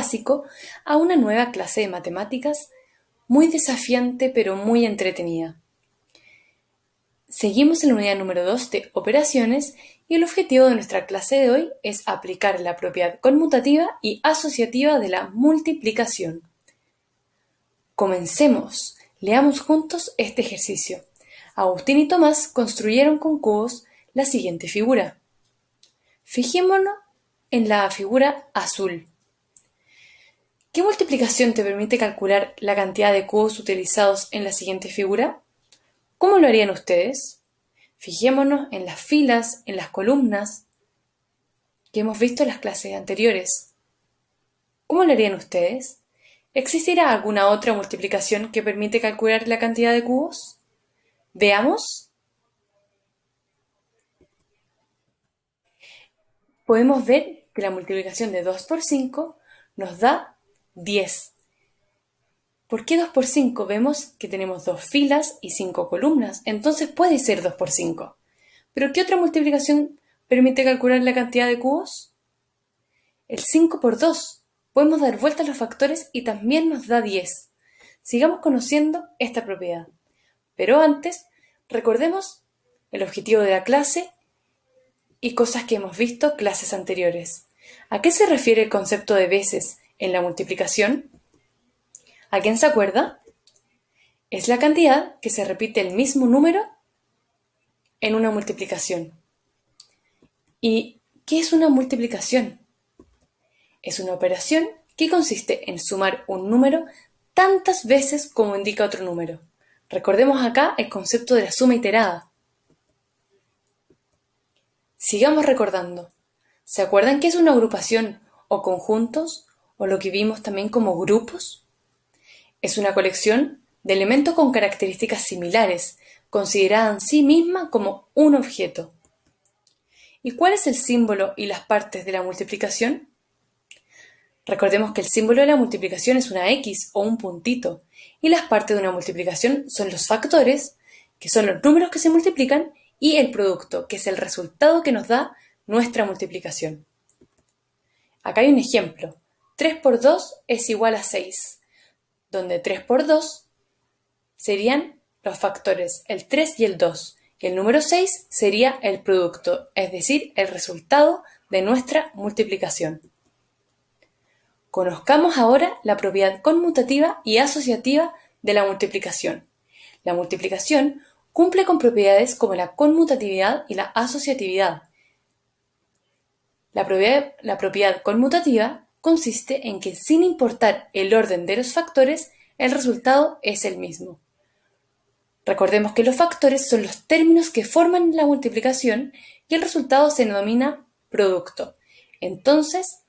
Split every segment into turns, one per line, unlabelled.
básico a una nueva clase de matemáticas muy desafiante pero muy entretenida. Seguimos en la unidad número 2 de operaciones y el objetivo de nuestra clase de hoy es aplicar la propiedad conmutativa y asociativa de la multiplicación. Comencemos. Leamos juntos este ejercicio. Agustín y Tomás construyeron con cubos la siguiente figura. Fijémonos en la figura azul. ¿Qué multiplicación te permite calcular la cantidad de cubos utilizados en la siguiente figura? ¿Cómo lo harían ustedes? Fijémonos en las filas, en las columnas que hemos visto en las clases anteriores. ¿Cómo lo harían ustedes? ¿Existirá alguna otra multiplicación que permite calcular la cantidad de cubos? Veamos. Podemos ver que la multiplicación de 2 por 5 nos da 10. ¿Por qué 2 por 5? Vemos que tenemos 2 filas y 5 columnas, entonces puede ser 2 por 5. ¿Pero qué otra multiplicación permite calcular la cantidad de cubos? El 5 por 2. Podemos dar vuelta a los factores y también nos da 10. Sigamos conociendo esta propiedad. Pero antes, recordemos el objetivo de la clase y cosas que hemos visto en clases anteriores. ¿A qué se refiere el concepto de veces en la multiplicación? ¿A quién se acuerda? Es la cantidad que se repite el mismo número en una multiplicación. ¿Y qué es una multiplicación? Es una operación que consiste en sumar un número tantas veces como indica otro número. Recordemos acá el concepto de la suma iterada. Sigamos recordando. ¿Se acuerdan qué es una agrupación o conjuntos o lo que vimos también como grupos? Es una colección de elementos con características similares, considerada en sí misma como un objeto. ¿Y cuál es el símbolo y las partes de la multiplicación? Recordemos que el símbolo de la multiplicación es una X o un puntito, y las partes de una multiplicación son los factores, que son los números que se multiplican, y el producto, que es el resultado que nos da nuestra multiplicación. Acá hay un ejemplo. 3 por 2 es igual a 6, donde 3 por 2 serían los factores, el 3 y el 2, y el número 6 sería el producto, es decir, el resultado de nuestra multiplicación. Conozcamos ahora la propiedad conmutativa y asociativa de la multiplicación. La multiplicación cumple con propiedades como la conmutatividad y la asociatividad. La propiedad conmutativa consiste en que sin importar el orden de los factores, el resultado es el mismo. Recordemos que los factores son los términos que forman la multiplicación y el resultado se denomina producto. Entonces,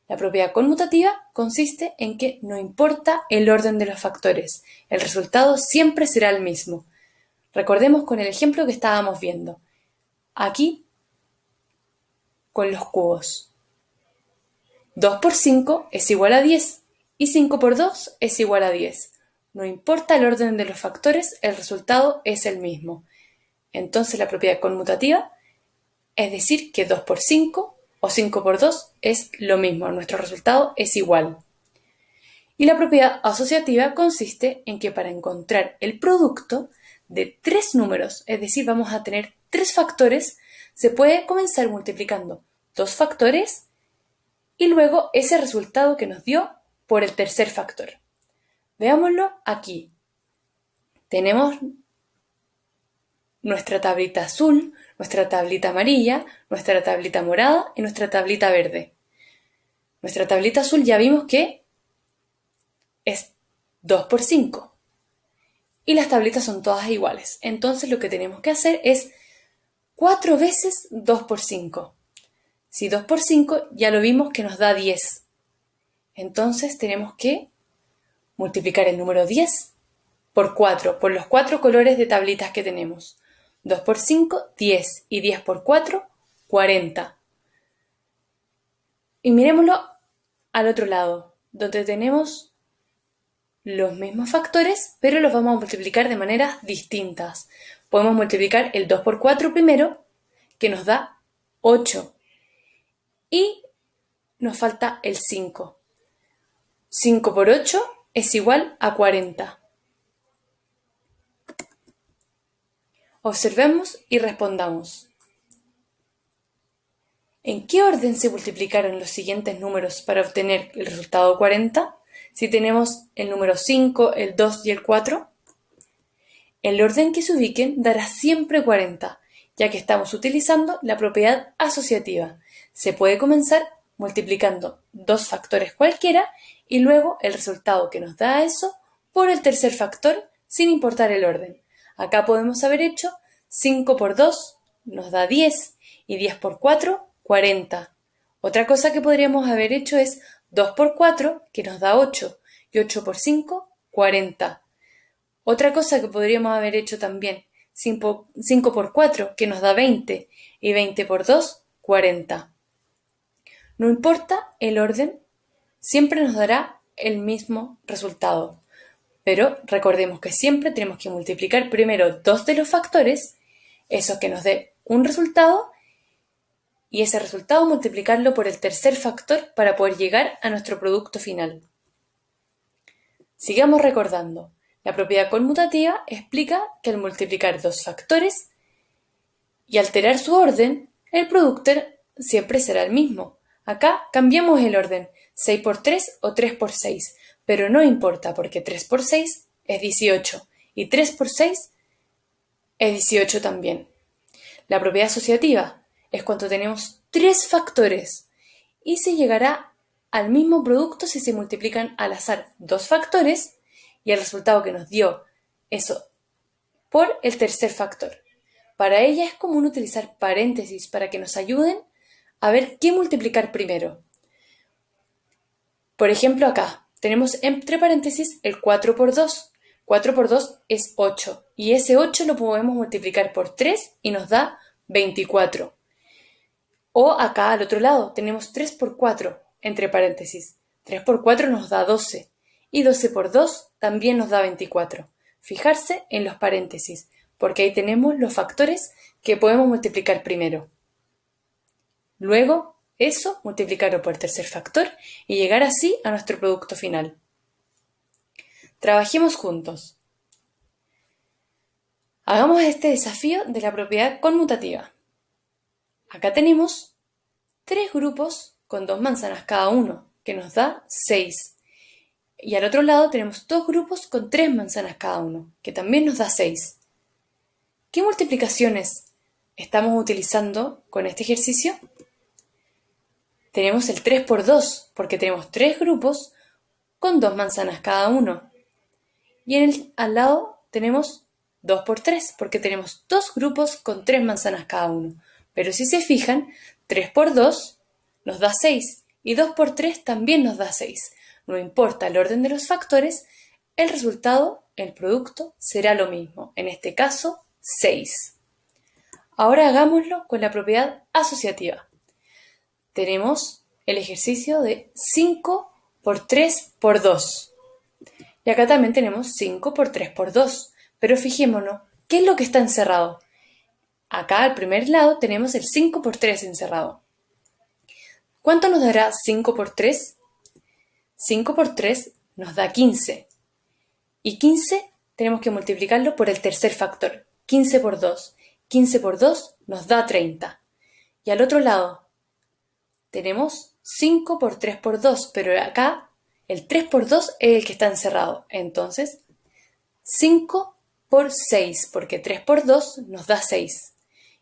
la propiedad conmutativa consiste en que no importa el orden de los factores, el resultado siempre será el mismo. Recordemos con el ejemplo que estábamos viendo. Aquí, con los cubos. 2 por 5 es igual a 10 y 5 por 2 es igual a 10. No importa el orden de los factores, el resultado es el mismo. Entonces la propiedad conmutativa es decir que 2 por 5 o 5 por 2 es lo mismo, nuestro resultado es igual. Y la propiedad asociativa consiste en que para encontrar el producto de tres números, es decir, vamos a tener tres factores, se puede comenzar multiplicando dos factores y luego ese resultado que nos dio por el tercer factor. Veámoslo aquí. Tenemos nuestra tablita azul, nuestra tablita amarilla, nuestra tablita morada y nuestra tablita verde. Nuestra tablita azul ya vimos que es 2 por 5 y las tablitas son todas iguales. Entonces lo que tenemos que hacer es 4 veces 2 por 5. Si 2 por 5 ya lo vimos que nos da 10. Entonces tenemos que multiplicar el número 10 por 4, por los 4 colores de tablitas que tenemos. 2 por 5, 10. Y 10 por 4, 40. Y miremoslo al otro lado, donde tenemos los mismos factores, pero los vamos a multiplicar de maneras distintas. Podemos multiplicar el 2 por 4 primero, que nos da 8. Y nos falta el 5. 5 por 8 es igual a 40. Observemos y respondamos. ¿En qué orden se multiplicaron los siguientes números para obtener el resultado 40? Si tenemos el número 5, el 2 y el 4. El orden que se ubiquen dará siempre 40, ya que estamos utilizando la propiedad asociativa. Se puede comenzar multiplicando dos factores cualquiera y luego el resultado que nos da eso por el tercer factor sin importar el orden. Acá podemos haber hecho 5 por 2 nos da 10 y 10 por 4, 40. Otra cosa que podríamos haber hecho es 2 por 4, que nos da 8, y 8 por 5, 40. Otra cosa que podríamos haber hecho también, 5 por 4, que nos da 20, y 20 por 2, 40. No importa el orden, siempre nos dará el mismo resultado. Pero recordemos que siempre tenemos que multiplicar primero dos de los factores, eso que nos dé un resultado, y ese resultado multiplicarlo por el tercer factor para poder llegar a nuestro producto final. Sigamos recordando. La propiedad conmutativa explica que al multiplicar dos factores y alterar su orden, el producto siempre será el mismo. Acá cambiamos el orden, 6 por 3 o 3 por 6, pero no importa porque 3 por 6 es 18 y 3 por 6 es 18 también. La propiedad asociativa es cuando tenemos tres factores y se llegará al mismo producto si se multiplican al azar dos factores y el resultado que nos dio eso por el tercer factor. Para ella es común utilizar paréntesis para que nos ayuden a ver qué multiplicar primero. Por ejemplo, acá tenemos entre paréntesis el 4 por 2. 4 por 2 es 8 y ese 8 lo podemos multiplicar por 3 y nos da 24. O acá al otro lado tenemos 3 por 4 entre paréntesis. 3 por 4 nos da 12 y 12 por 2 también nos da 24. Fijarse en los paréntesis porque ahí tenemos los factores que podemos multiplicar primero. Luego, eso multiplicarlo por el tercer factor y llegar así a nuestro producto final. Trabajemos juntos. Hagamos este desafío de la propiedad conmutativa. Acá tenemos 3 grupos con 2 manzanas cada uno, que nos da 6. Y al otro lado tenemos 2 grupos con 3 manzanas cada uno, que también nos da 6. ¿Qué multiplicaciones estamos utilizando con este ejercicio? Tenemos el 3 por 2, porque tenemos 3 grupos con 2 manzanas cada uno. Y al lado tenemos 2 por 3, porque tenemos 2 grupos con 3 manzanas cada uno. Pero si se fijan, 3 por 2 nos da 6 y 2 por 3 también nos da 6. No importa el orden de los factores, el resultado, el producto, será lo mismo. En este caso, 6. Ahora hagámoslo con la propiedad asociativa. Tenemos el ejercicio de 5 por 3 por 2. Y acá también tenemos 5 por 3 por 2. Pero fijémonos, ¿qué es lo que está encerrado? Acá al primer lado tenemos el 5 por 3 encerrado. ¿Cuánto nos dará 5 por 3? 5 por 3 nos da 15. Y 15 tenemos que multiplicarlo por el tercer factor. 15 por 2. 15 por 2 nos da 30. Y al otro lado tenemos 5 por 3 por 2, pero acá el 3 por 2 es el que está encerrado. Entonces, 5 por 6, porque 3 por 2 nos da 6.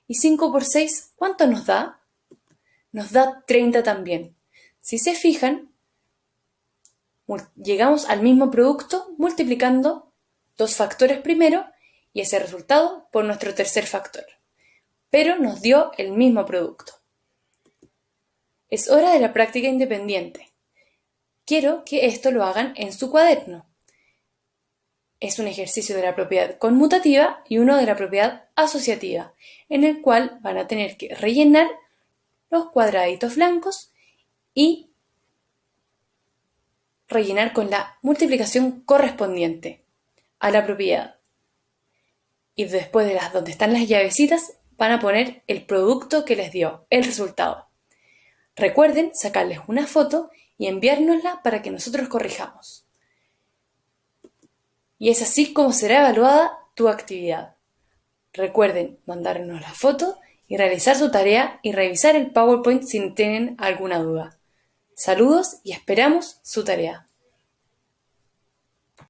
Y 5 por 6, ¿cuánto nos da? Nos da 30 también. Si se fijan, llegamos al mismo producto multiplicando dos factores primero y ese resultado por nuestro tercer factor. Pero nos dio el mismo producto. Es hora de la práctica independiente. Quiero que esto lo hagan en su cuaderno. Es un ejercicio de la propiedad conmutativa y uno de la propiedad asociativa, en el cual van a tener que rellenar los cuadraditos blancos y rellenar con la multiplicación correspondiente a la propiedad. Y después de las donde están las llavecitas, van a poner el producto que les dio, el resultado. Recuerden sacarles una foto y enviárnosla para que nosotros corrijamos. Y es así como será evaluada tu actividad. Recuerden mandarnos la foto y realizar su tarea y revisar el PowerPoint si tienen alguna duda. Saludos y esperamos su tarea.